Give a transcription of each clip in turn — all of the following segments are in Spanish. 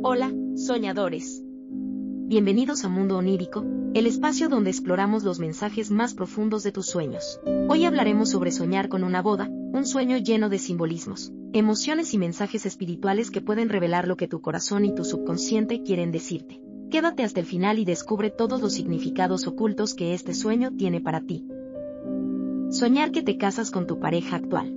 Hola, soñadores. Bienvenidos a Mundo Onírico, el espacio donde exploramos los mensajes más profundos de tus sueños. Hoy hablaremos sobre soñar con una boda, un sueño lleno de simbolismos, emociones y mensajes espirituales que pueden revelar lo que tu corazón y tu subconsciente quieren decirte. Quédate hasta el final y descubre todos los significados ocultos que este sueño tiene para ti. Soñar que te casas con tu pareja actual.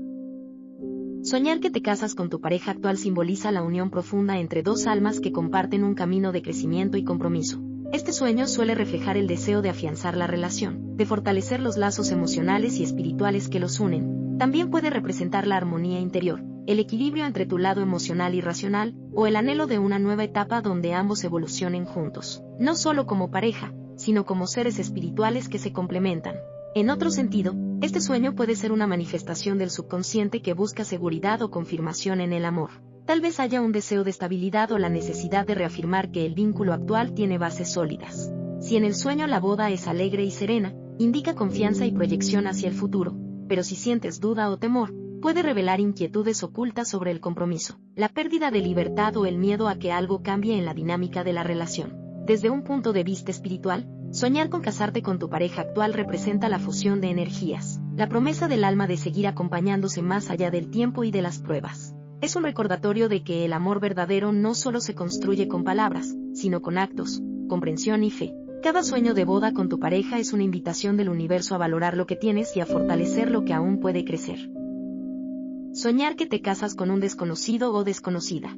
Soñar que te casas con tu pareja actual simboliza la unión profunda entre dos almas que comparten un camino de crecimiento y compromiso. Este sueño suele reflejar el deseo de afianzar la relación, de fortalecer los lazos emocionales y espirituales que los unen. También puede representar la armonía interior, el equilibrio entre tu lado emocional y racional, o el anhelo de una nueva etapa donde ambos evolucionen juntos, no solo como pareja, sino como seres espirituales que se complementan. En otro sentido, este sueño puede ser una manifestación del subconsciente que busca seguridad o confirmación en el amor. Tal vez haya un deseo de estabilidad o la necesidad de reafirmar que el vínculo actual tiene bases sólidas. Si en el sueño la boda es alegre y serena, indica confianza y proyección hacia el futuro, pero si sientes duda o temor, puede revelar inquietudes ocultas sobre el compromiso, la pérdida de libertad o el miedo a que algo cambie en la dinámica de la relación. Desde un punto de vista espiritual, soñar con casarte con tu pareja actual representa la fusión de energías, la promesa del alma de seguir acompañándose más allá del tiempo y de las pruebas. Es un recordatorio de que el amor verdadero no solo se construye con palabras, sino con actos, comprensión y fe. Cada sueño de boda con tu pareja es una invitación del universo a valorar lo que tienes y a fortalecer lo que aún puede crecer. Soñar que te casas con un desconocido o desconocida.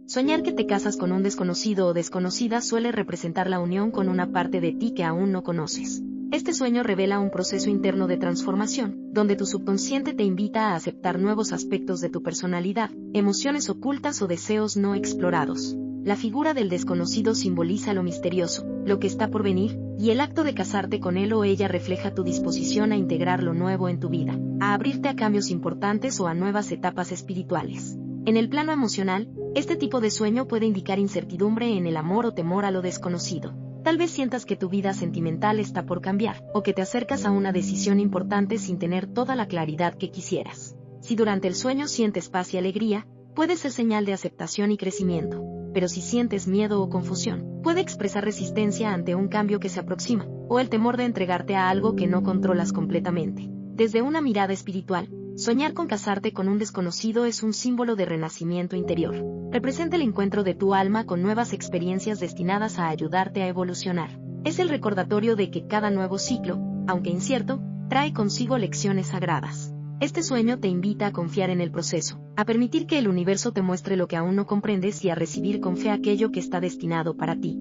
Soñar que te casas con un desconocido o desconocida suele representar la unión con una parte de ti que aún no conoces. Este sueño revela un proceso interno de transformación, donde tu subconsciente te invita a aceptar nuevos aspectos de tu personalidad, emociones ocultas o deseos no explorados. La figura del desconocido simboliza lo misterioso, lo que está por venir, y el acto de casarte con él o ella refleja tu disposición a integrar lo nuevo en tu vida, a abrirte a cambios importantes o a nuevas etapas espirituales. En el plano emocional, este tipo de sueño puede indicar incertidumbre en el amor o temor a lo desconocido. Tal vez sientas que tu vida sentimental está por cambiar, o que te acercas a una decisión importante sin tener toda la claridad que quisieras. Si durante el sueño sientes paz y alegría, puede ser señal de aceptación y crecimiento. Pero si sientes miedo o confusión, puede expresar resistencia ante un cambio que se aproxima, o el temor de entregarte a algo que no controlas completamente. Desde una mirada espiritual, soñar con casarte con un desconocido es un símbolo de renacimiento interior. Representa el encuentro de tu alma con nuevas experiencias destinadas a ayudarte a evolucionar. Es el recordatorio de que cada nuevo ciclo, aunque incierto, trae consigo lecciones sagradas. Este sueño te invita a confiar en el proceso, a permitir que el universo te muestre lo que aún no comprendes y a recibir con fe aquello que está destinado para ti.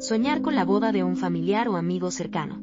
Soñar con la boda de un familiar o amigo cercano.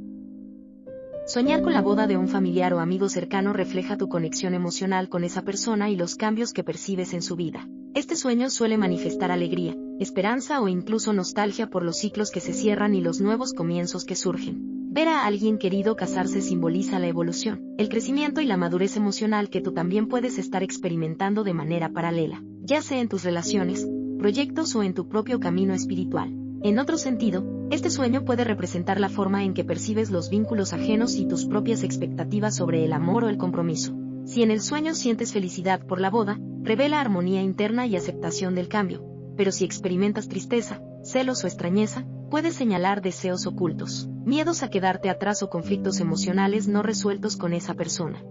Soñar con la boda de un familiar o amigo cercano refleja tu conexión emocional con esa persona y los cambios que percibes en su vida. Este sueño suele manifestar alegría, esperanza o incluso nostalgia por los ciclos que se cierran y los nuevos comienzos que surgen. Ver a alguien querido casarse simboliza la evolución, el crecimiento y la madurez emocional que tú también puedes estar experimentando de manera paralela, ya sea en tus relaciones, proyectos o en tu propio camino espiritual. En otro sentido, este sueño puede representar la forma en que percibes los vínculos ajenos y tus propias expectativas sobre el amor o el compromiso. Si en el sueño sientes felicidad por la boda, revela armonía interna y aceptación del cambio, pero si experimentas tristeza, celos o extrañeza, puedes señalar deseos ocultos, miedos a quedarte atrás o conflictos emocionales no resueltos con esa persona.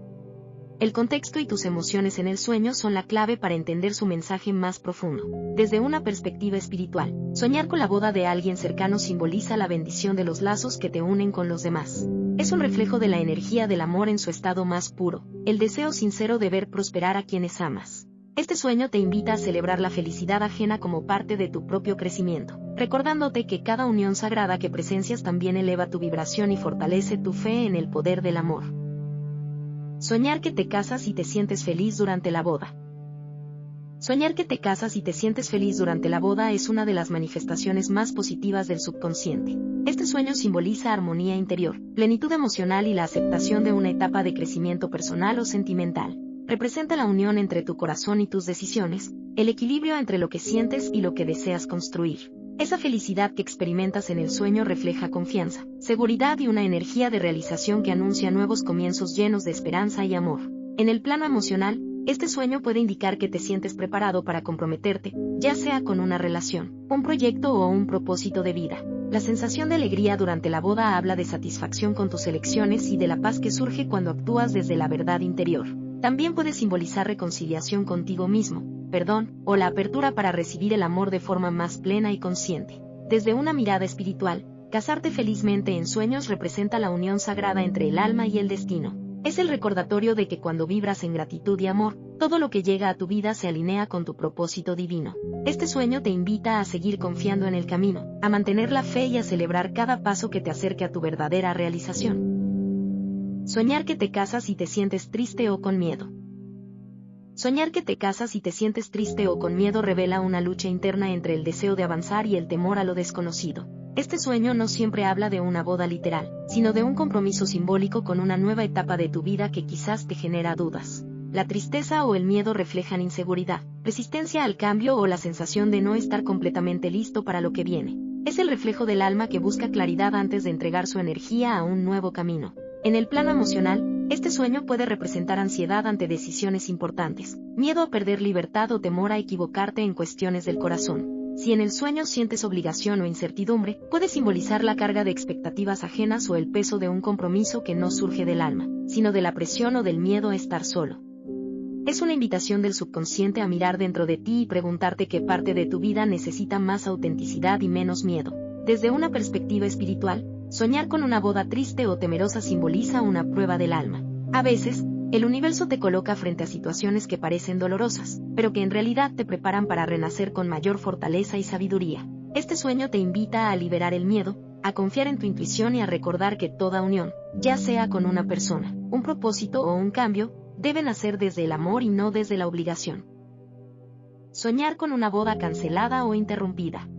El contexto y tus emociones en el sueño son la clave para entender su mensaje más profundo. Desde una perspectiva espiritual, soñar con la boda de alguien cercano simboliza la bendición de los lazos que te unen con los demás. Es un reflejo de la energía del amor en su estado más puro, el deseo sincero de ver prosperar a quienes amas. Este sueño te invita a celebrar la felicidad ajena como parte de tu propio crecimiento, recordándote que cada unión sagrada que presencias también eleva tu vibración y fortalece tu fe en el poder del amor. Soñar que te casas y te sientes feliz durante la boda. Soñar que te casas y te sientes feliz durante la boda es una de las manifestaciones más positivas del subconsciente. Este sueño simboliza armonía interior, plenitud emocional y la aceptación de una etapa de crecimiento personal o sentimental. Representa la unión entre tu corazón y tus decisiones, el equilibrio entre lo que sientes y lo que deseas construir. Esa felicidad que experimentas en el sueño refleja confianza, seguridad y una energía de realización que anuncia nuevos comienzos llenos de esperanza y amor. En el plano emocional, Este sueño puede indicar que te sientes preparado para comprometerte, ya sea con una relación, un proyecto o un propósito de vida. La sensación de alegría durante la boda habla de satisfacción con tus elecciones y de la paz que surge cuando actúas desde la verdad interior. También puede simbolizar reconciliación contigo mismo, perdón, o la apertura para recibir el amor de forma más plena y consciente. Desde una mirada espiritual, casarte felizmente en sueños representa la unión sagrada entre el alma y el destino. Es el recordatorio de que cuando vibras en gratitud y amor, todo lo que llega a tu vida se alinea con tu propósito divino. Este sueño te invita a seguir confiando en el camino, a mantener la fe y a celebrar cada paso que te acerque a tu verdadera realización. Soñar que te casas y te sientes triste o con miedo. Soñar que te casas y te sientes triste o con miedo revela una lucha interna entre el deseo de avanzar y el temor a lo desconocido. Este sueño no siempre habla de una boda literal, sino de un compromiso simbólico con una nueva etapa de tu vida que quizás te genera dudas. La tristeza o el miedo reflejan inseguridad, resistencia al cambio o la sensación de no estar completamente listo para lo que viene. Es el reflejo del alma que busca claridad antes de entregar su energía a un nuevo camino. En el plano emocional, este sueño puede representar ansiedad ante decisiones importantes, miedo a perder libertad o temor a equivocarte en cuestiones del corazón. Si en el sueño sientes obligación o incertidumbre, puede simbolizar la carga de expectativas ajenas o el peso de un compromiso que no surge del alma, sino de la presión o del miedo a estar solo. Es una invitación del subconsciente a mirar dentro de ti y preguntarte qué parte de tu vida necesita más autenticidad y menos miedo. Desde una perspectiva espiritual, soñar con una boda triste o temerosa simboliza una prueba del alma. A veces, el universo te coloca frente a situaciones que parecen dolorosas, pero que en realidad te preparan para renacer con mayor fortaleza y sabiduría. Este sueño te invita a liberar el miedo, a confiar en tu intuición y a recordar que toda unión, ya sea con una persona, un propósito o un cambio, debe nacer desde el amor y no desde la obligación. Soñar con una boda cancelada o interrumpida.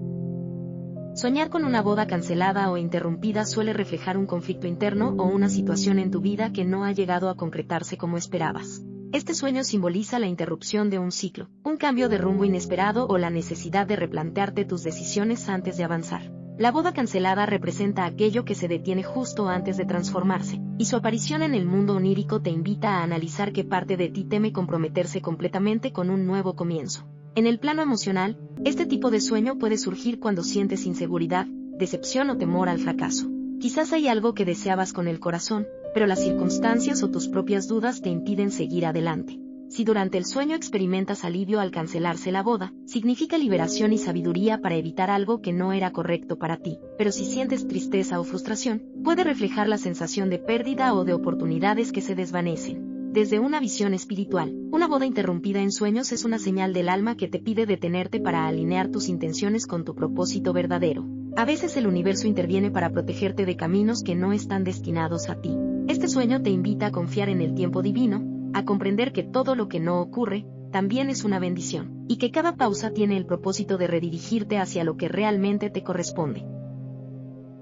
Soñar con una boda cancelada o interrumpida suele reflejar un conflicto interno o una situación en tu vida que no ha llegado a concretarse como esperabas. Este sueño simboliza la interrupción de un ciclo, un cambio de rumbo inesperado o la necesidad de replantearte tus decisiones antes de avanzar. La boda cancelada representa aquello que se detiene justo antes de transformarse, y su aparición en el mundo onírico te invita a analizar qué parte de ti teme comprometerse completamente con un nuevo comienzo. En el plano emocional, este tipo de sueño puede surgir cuando sientes inseguridad, decepción o temor al fracaso. Quizás hay algo que deseabas con el corazón, pero las circunstancias o tus propias dudas te impiden seguir adelante. Si durante el sueño experimentas alivio al cancelarse la boda, significa liberación y sabiduría para evitar algo que no era correcto para ti. Pero si sientes tristeza o frustración, puede reflejar la sensación de pérdida o de oportunidades que se desvanecen. Desde una visión espiritual, una boda interrumpida en sueños es una señal del alma que te pide detenerte para alinear tus intenciones con tu propósito verdadero. A veces el universo interviene para protegerte de caminos que no están destinados a ti. Este sueño te invita a confiar en el tiempo divino, a comprender que todo lo que no ocurre, también es una bendición, y que cada pausa tiene el propósito de redirigirte hacia lo que realmente te corresponde.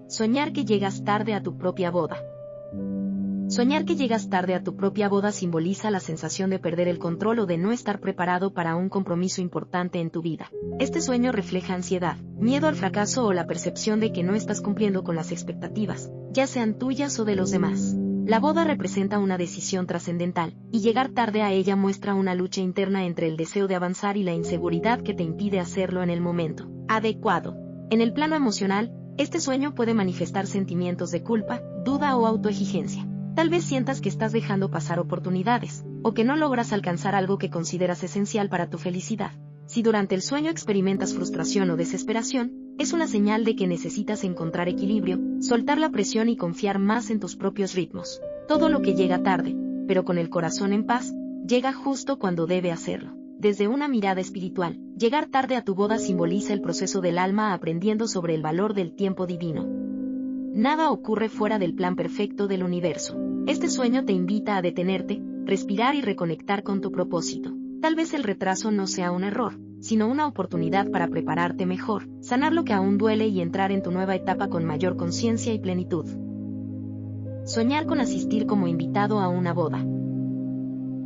Soñar que llegas tarde a tu propia boda. Soñar que llegas tarde a tu propia boda simboliza la sensación de perder el control o de no estar preparado para un compromiso importante en tu vida. Este sueño refleja ansiedad, miedo al fracaso o la percepción de que no estás cumpliendo con las expectativas, ya sean tuyas o de los demás. La boda representa una decisión trascendental, y llegar tarde a ella muestra una lucha interna entre el deseo de avanzar y la inseguridad que te impide hacerlo en el momento adecuado. En el plano emocional, este sueño puede manifestar sentimientos de culpa, duda o autoexigencia. Tal vez sientas que estás dejando pasar oportunidades, o que no logras alcanzar algo que consideras esencial para tu felicidad. Si durante el sueño experimentas frustración o desesperación, es una señal de que necesitas encontrar equilibrio, soltar la presión y confiar más en tus propios ritmos. Todo lo que llega tarde, pero con el corazón en paz, llega justo cuando debe hacerlo. Desde una mirada espiritual, llegar tarde a tu boda simboliza el proceso del alma aprendiendo sobre el valor del tiempo divino. Nada ocurre fuera del plan perfecto del universo. Este sueño te invita a detenerte, respirar y reconectar con tu propósito. Tal vez el retraso no sea un error, sino una oportunidad para prepararte mejor, sanar lo que aún duele y entrar en tu nueva etapa con mayor conciencia y plenitud. Soñar con asistir como invitado a una boda.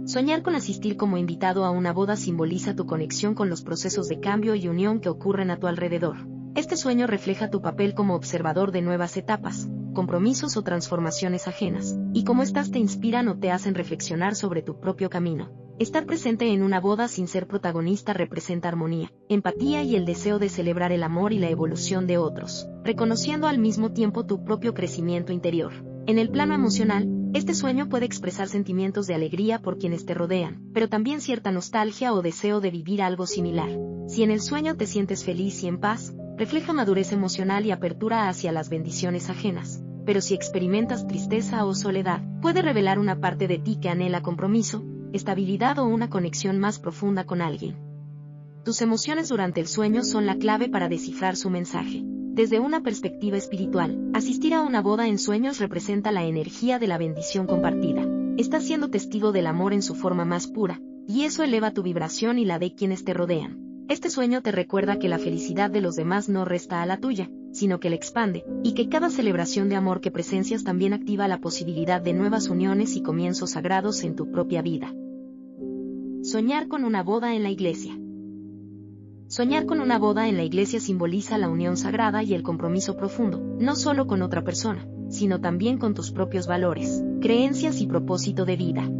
Soñar con asistir como invitado a una boda simboliza tu conexión con los procesos de cambio y unión que ocurren a tu alrededor. Este sueño refleja tu papel como observador de nuevas etapas, compromisos o transformaciones ajenas, y cómo éstas te inspiran o te hacen reflexionar sobre tu propio camino. Estar presente en una boda sin ser protagonista representa armonía, empatía y el deseo de celebrar el amor y la evolución de otros, reconociendo al mismo tiempo tu propio crecimiento interior. En el plano emocional, este sueño puede expresar sentimientos de alegría por quienes te rodean, pero también cierta nostalgia o deseo de vivir algo similar. Si en el sueño te sientes feliz y en paz, refleja madurez emocional y apertura hacia las bendiciones ajenas. Pero si experimentas tristeza o soledad, puede revelar una parte de ti que anhela compromiso, estabilidad o una conexión más profunda con alguien. Tus emociones durante el sueño son la clave para descifrar su mensaje. Desde una perspectiva espiritual, asistir a una boda en sueños representa la energía de la bendición compartida. Estás siendo testigo del amor en su forma más pura, y eso eleva tu vibración y la de quienes te rodean. Este sueño te recuerda que la felicidad de los demás no resta a la tuya, sino que la expande, y que cada celebración de amor que presencias también activa la posibilidad de nuevas uniones y comienzos sagrados en tu propia vida. Soñar con una boda en la iglesia. Soñar con una boda en la iglesia simboliza la unión sagrada y el compromiso profundo, no solo con otra persona, sino también con tus propios valores, creencias y propósito de vida.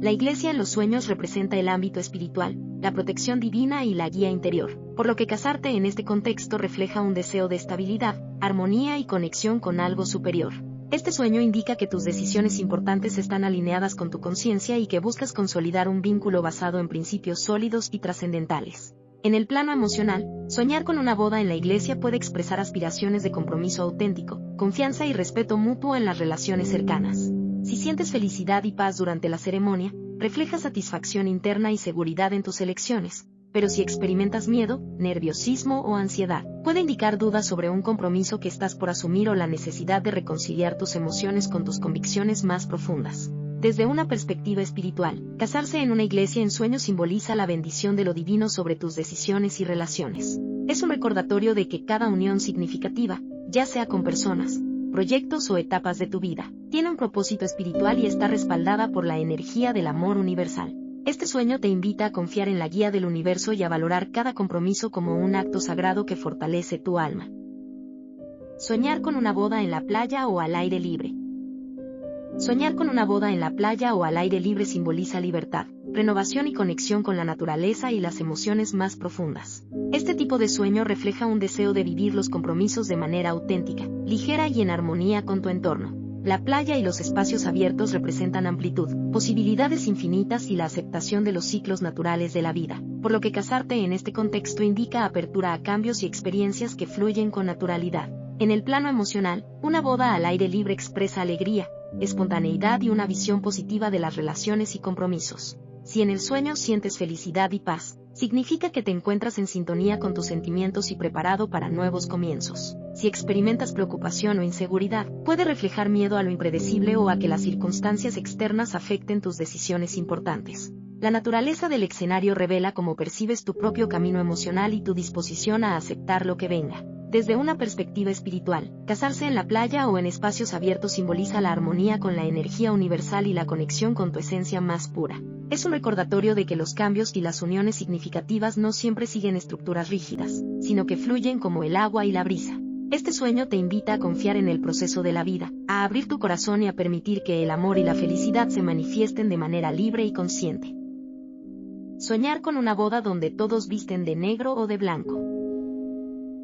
La iglesia en los sueños representa el ámbito espiritual, la protección divina y la guía interior, por lo que casarte en este contexto refleja un deseo de estabilidad, armonía y conexión con algo superior. Este sueño indica que tus decisiones importantes están alineadas con tu conciencia y que buscas consolidar un vínculo basado en principios sólidos y trascendentales. En el plano emocional, soñar con una boda en la iglesia puede expresar aspiraciones de compromiso auténtico, confianza y respeto mutuo en las relaciones cercanas. Si sientes felicidad y paz durante la ceremonia, refleja satisfacción interna y seguridad en tus elecciones, pero si experimentas miedo, nerviosismo o ansiedad, puede indicar dudas sobre un compromiso que estás por asumir o la necesidad de reconciliar tus emociones con tus convicciones más profundas. Desde una perspectiva espiritual, casarse en una iglesia en sueños simboliza la bendición de lo divino sobre tus decisiones y relaciones. Es un recordatorio de que cada unión significativa, ya sea con personas, proyectos o etapas de tu vida, tiene un propósito espiritual y está respaldada por la energía del amor universal. Este sueño te invita a confiar en la guía del universo y a valorar cada compromiso como un acto sagrado que fortalece tu alma. Soñar con una boda en la playa o al aire libre. Soñar con una boda en la playa o al aire libre simboliza libertad, renovación y conexión con la naturaleza y las emociones más profundas. Este tipo de sueño refleja un deseo de vivir los compromisos de manera auténtica, ligera y en armonía con tu entorno. La playa y los espacios abiertos representan amplitud, posibilidades infinitas y la aceptación de los ciclos naturales de la vida, por lo que casarte en este contexto indica apertura a cambios y experiencias que fluyen con naturalidad. En el plano emocional, una boda al aire libre expresa alegría, espontaneidad y una visión positiva de las relaciones y compromisos. Si en el sueño sientes felicidad y paz, significa que te encuentras en sintonía con tus sentimientos y preparado para nuevos comienzos. Si experimentas preocupación o inseguridad, puede reflejar miedo a lo impredecible o a que las circunstancias externas afecten tus decisiones importantes. La naturaleza del escenario revela cómo percibes tu propio camino emocional y tu disposición a aceptar lo que venga. Desde una perspectiva espiritual, casarse en la playa o en espacios abiertos simboliza la armonía con la energía universal y la conexión con tu esencia más pura. Es un recordatorio de que los cambios y las uniones significativas no siempre siguen estructuras rígidas, sino que fluyen como el agua y la brisa. Este sueño te invita a confiar en el proceso de la vida, a abrir tu corazón y a permitir que el amor y la felicidad se manifiesten de manera libre y consciente. Soñar con una boda donde todos visten de negro o de blanco.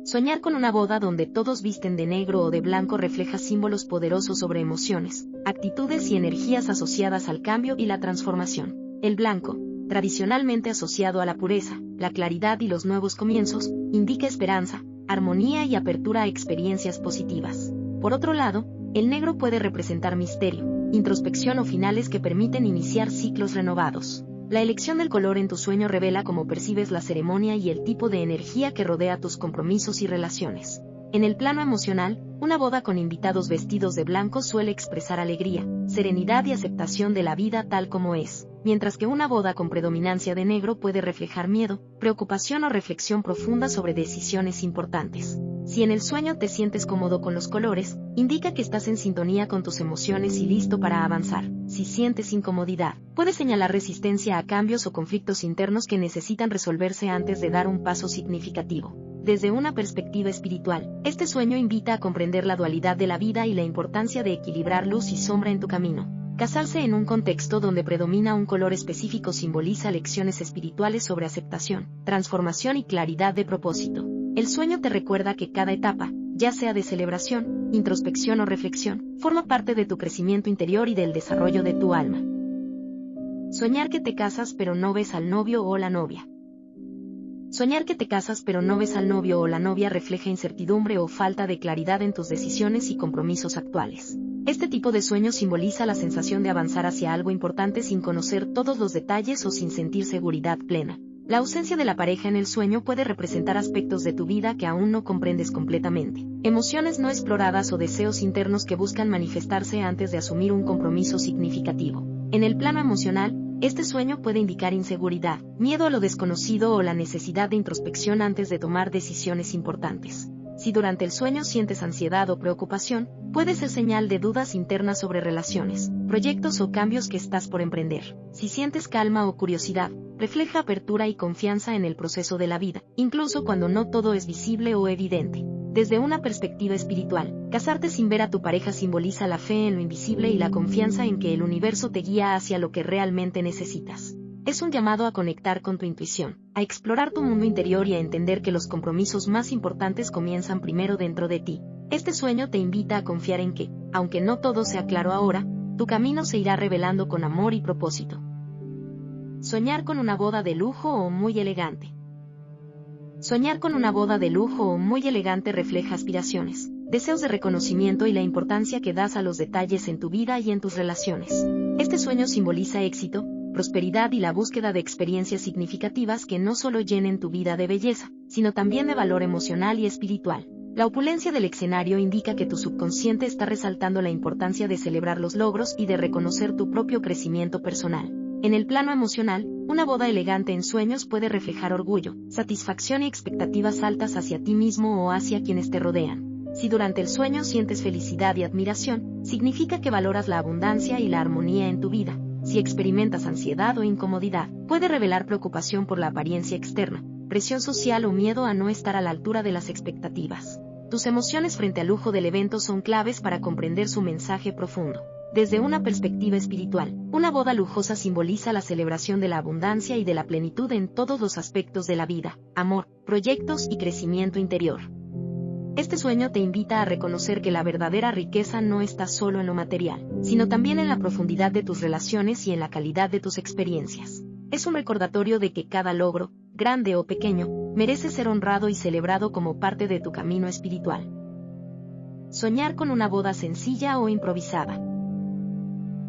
Soñar con una boda donde todos visten de negro o de blanco refleja símbolos poderosos sobre emociones, actitudes y energías asociadas al cambio y la transformación. El blanco, tradicionalmente asociado a la pureza, la claridad y los nuevos comienzos, indica esperanza, armonía y apertura a experiencias positivas. Por otro lado, el negro puede representar misterio, introspección o finales que permiten iniciar ciclos renovados. La elección del color en tu sueño revela cómo percibes la ceremonia y el tipo de energía que rodea tus compromisos y relaciones. En el plano emocional, una boda con invitados vestidos de blanco suele expresar alegría, serenidad y aceptación de la vida tal como es, mientras que una boda con predominancia de negro puede reflejar miedo, preocupación o reflexión profunda sobre decisiones importantes. Si en el sueño te sientes cómodo con los colores, indica que estás en sintonía con tus emociones y listo para avanzar. Si sientes incomodidad, puede señalar resistencia a cambios o conflictos internos que necesitan resolverse antes de dar un paso significativo. Desde una perspectiva espiritual, este sueño invita a comprender la dualidad de la vida y la importancia de equilibrar luz y sombra en tu camino. Casarse en un contexto donde predomina un color específico simboliza lecciones espirituales sobre aceptación, transformación y claridad de propósito. El sueño te recuerda que cada etapa, ya sea de celebración, introspección o reflexión, forma parte de tu crecimiento interior y del desarrollo de tu alma. Soñar que te casas pero no ves al novio o la novia. Soñar que te casas pero no ves al novio o la novia refleja incertidumbre o falta de claridad en tus decisiones y compromisos actuales. Este tipo de sueño simboliza la sensación de avanzar hacia algo importante sin conocer todos los detalles o sin sentir seguridad plena. La ausencia de la pareja en el sueño puede representar aspectos de tu vida que aún no comprendes completamente, emociones no exploradas o deseos internos que buscan manifestarse antes de asumir un compromiso significativo. En el plano emocional, este sueño puede indicar inseguridad, miedo a lo desconocido o la necesidad de introspección antes de tomar decisiones importantes. Si durante el sueño sientes ansiedad o preocupación, puede ser señal de dudas internas sobre relaciones, proyectos o cambios que estás por emprender. Si sientes calma o curiosidad, refleja apertura y confianza en el proceso de la vida, incluso cuando no todo es visible o evidente. Desde una perspectiva espiritual, casarte sin ver a tu pareja simboliza la fe en lo invisible y la confianza en que el universo te guía hacia lo que realmente necesitas. Es un llamado a conectar con tu intuición, a explorar tu mundo interior y a entender que los compromisos más importantes comienzan primero dentro de ti. Este sueño te invita a confiar en que, aunque no todo sea claro ahora, tu camino se irá revelando con amor y propósito. Soñar con una boda de lujo o muy elegante. Soñar con una boda de lujo o muy elegante refleja aspiraciones, deseos de reconocimiento y la importancia que das a los detalles en tu vida y en tus relaciones. Este sueño simboliza éxito, prosperidad y la búsqueda de experiencias significativas que no solo llenen tu vida de belleza, sino también de valor emocional y espiritual. La opulencia del escenario indica que tu subconsciente está resaltando la importancia de celebrar los logros y de reconocer tu propio crecimiento personal. En el plano emocional, una boda elegante en sueños puede reflejar orgullo, satisfacción y expectativas altas hacia ti mismo o hacia quienes te rodean. Si durante el sueño sientes felicidad y admiración, significa que valoras la abundancia y la armonía en tu vida. Si experimentas ansiedad o incomodidad, puede revelar preocupación por la apariencia externa, presión social o miedo a no estar a la altura de las expectativas. Tus emociones frente al lujo del evento son claves para comprender su mensaje profundo. Desde una perspectiva espiritual, una boda lujosa simboliza la celebración de la abundancia y de la plenitud en todos los aspectos de la vida, amor, proyectos y crecimiento interior. Este sueño te invita a reconocer que la verdadera riqueza no está solo en lo material, sino también en la profundidad de tus relaciones y en la calidad de tus experiencias. Es un recordatorio de que cada logro, grande o pequeño, merece ser honrado y celebrado como parte de tu camino espiritual. Soñar con una boda sencilla o improvisada.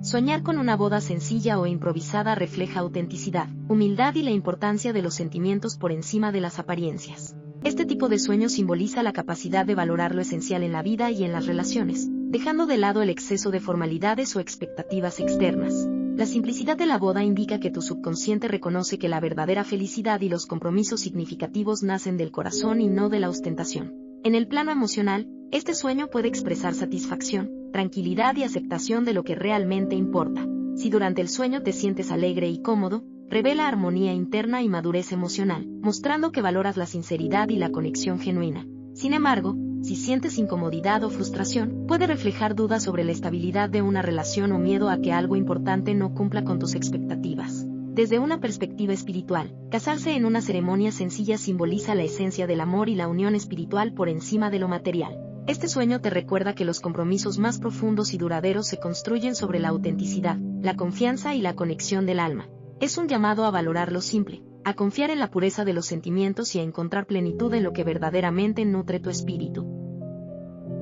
Soñar con una boda sencilla o improvisada refleja autenticidad, humildad y la importancia de los sentimientos por encima de las apariencias. Este tipo de sueño simboliza la capacidad de valorar lo esencial en la vida y en las relaciones, dejando de lado el exceso de formalidades o expectativas externas. La simplicidad de la boda indica que tu subconsciente reconoce que la verdadera felicidad y los compromisos significativos nacen del corazón y no de la ostentación. En el plano emocional, este sueño puede expresar satisfacción, tranquilidad y aceptación de lo que realmente importa. Si durante el sueño te sientes alegre y cómodo, revela armonía interna y madurez emocional, mostrando que valoras la sinceridad y la conexión genuina. Sin embargo, si sientes incomodidad o frustración, puede reflejar dudas sobre la estabilidad de una relación o miedo a que algo importante no cumpla con tus expectativas. Desde una perspectiva espiritual, casarse en una ceremonia sencilla simboliza la esencia del amor y la unión espiritual por encima de lo material. Este sueño te recuerda que los compromisos más profundos y duraderos se construyen sobre la autenticidad, la confianza y la conexión del alma. Es un llamado a valorar lo simple, a confiar en la pureza de los sentimientos y a encontrar plenitud en lo que verdaderamente nutre tu espíritu.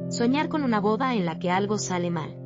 Soñar con una boda en la que algo sale mal.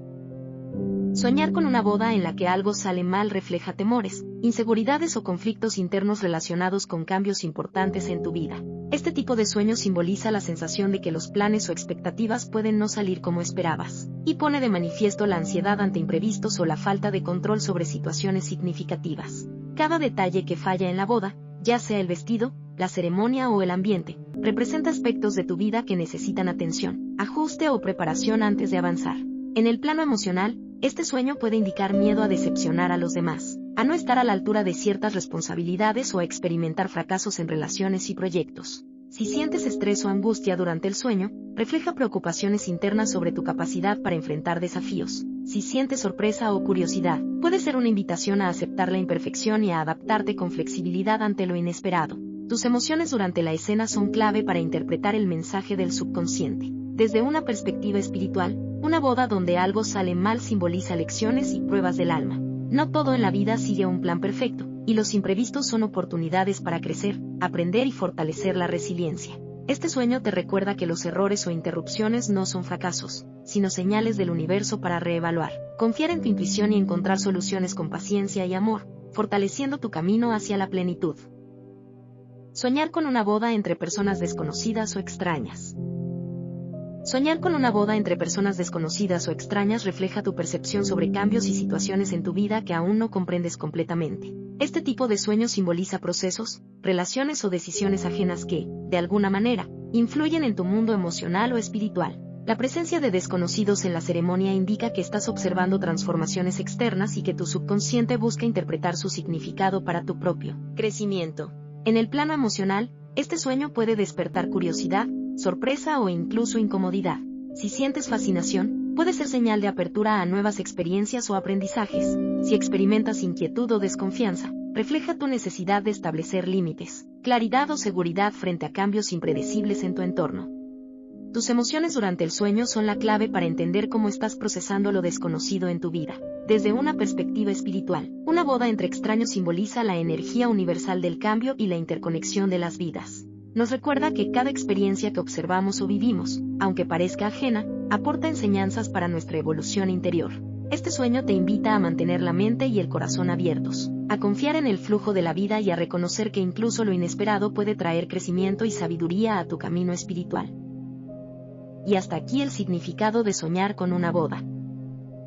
Soñar con una boda en la que algo sale mal refleja temores, inseguridades o conflictos internos relacionados con cambios importantes en tu vida. Este tipo de sueño simboliza la sensación de que los planes o expectativas pueden no salir como esperabas, y pone de manifiesto la ansiedad ante imprevistos o la falta de control sobre situaciones significativas. Cada detalle que falla en la boda, ya sea el vestido, la ceremonia o el ambiente, representa aspectos de tu vida que necesitan atención, ajuste o preparación antes de avanzar. En el plano emocional, este sueño puede indicar miedo a decepcionar a los demás, a no estar a la altura de ciertas responsabilidades o a experimentar fracasos en relaciones y proyectos. Si sientes estrés o angustia durante el sueño, refleja preocupaciones internas sobre tu capacidad para enfrentar desafíos. Si sientes sorpresa o curiosidad, puede ser una invitación a aceptar la imperfección y a adaptarte con flexibilidad ante lo inesperado. Tus emociones durante la escena son clave para interpretar el mensaje del subconsciente. Desde una perspectiva espiritual, una boda donde algo sale mal simboliza lecciones y pruebas del alma. No todo en la vida sigue un plan perfecto, y los imprevistos son oportunidades para crecer, aprender y fortalecer la resiliencia. Este sueño te recuerda que los errores o interrupciones no son fracasos, sino señales del universo para reevaluar, confiar en tu intuición y encontrar soluciones con paciencia y amor, fortaleciendo tu camino hacia la plenitud. Soñar con una boda entre personas desconocidas o extrañas. Soñar con una boda entre personas desconocidas o extrañas refleja tu percepción sobre cambios y situaciones en tu vida que aún no comprendes completamente. Este tipo de sueño simboliza procesos, relaciones o decisiones ajenas que, de alguna manera, influyen en tu mundo emocional o espiritual. La presencia de desconocidos en la ceremonia indica que estás observando transformaciones externas y que tu subconsciente busca interpretar su significado para tu propio crecimiento. En el plano emocional, este sueño puede despertar curiosidad, sorpresa o incluso incomodidad. Si sientes fascinación, puede ser señal de apertura a nuevas experiencias o aprendizajes. Si experimentas inquietud o desconfianza, refleja tu necesidad de establecer límites, claridad o seguridad frente a cambios impredecibles en tu entorno. Tus emociones durante el sueño son la clave para entender cómo estás procesando lo desconocido en tu vida. Desde una perspectiva espiritual, una boda entre extraños simboliza la energía universal del cambio y la interconexión de las vidas. Nos recuerda que cada experiencia que observamos o vivimos, aunque parezca ajena, aporta enseñanzas para nuestra evolución interior. Este sueño te invita a mantener la mente y el corazón abiertos, a confiar en el flujo de la vida y a reconocer que incluso lo inesperado puede traer crecimiento y sabiduría a tu camino espiritual. Y hasta aquí el significado de soñar con una boda.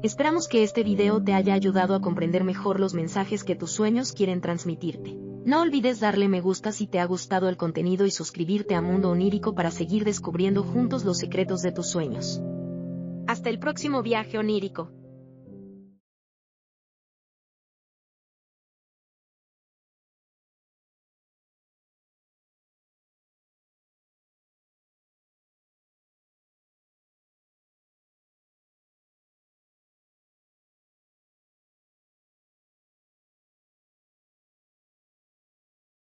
Esperamos que este video te haya ayudado a comprender mejor los mensajes que tus sueños quieren transmitirte. No olvides darle me gusta si te ha gustado el contenido y suscribirte a Mundo Onírico para seguir descubriendo juntos los secretos de tus sueños. Hasta el próximo viaje onírico.